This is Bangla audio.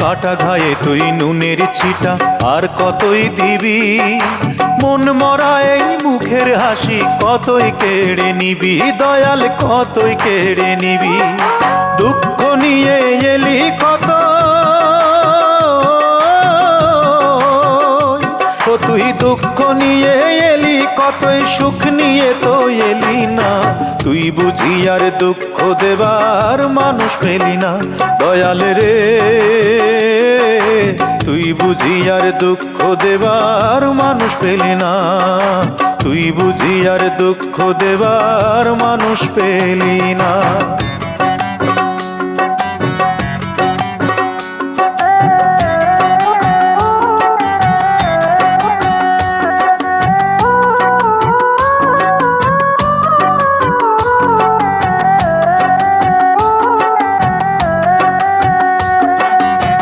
কাটা ঘায়ে তুই নুনের ছিটা আর কতই দিবি, মন মরা এই মুখের হাসি কতই কেড়ে নিবি, দয়াল কতই কেড়ে নিবি। দুঃখ নিয়ে এলি কত, ও তুই দুঃখ নিয়ে এলি কতই, সুখ নিয়ে তো এলি না। তুই বুঝি আর দুঃখ দেবার মানুষ পেলি না, দয়াল রে তুই বুঝি আর দুঃখ দেবার মানুষ পেলি না, তুই বুঝি আর দুঃখ দেবার মানুষ পেলি না।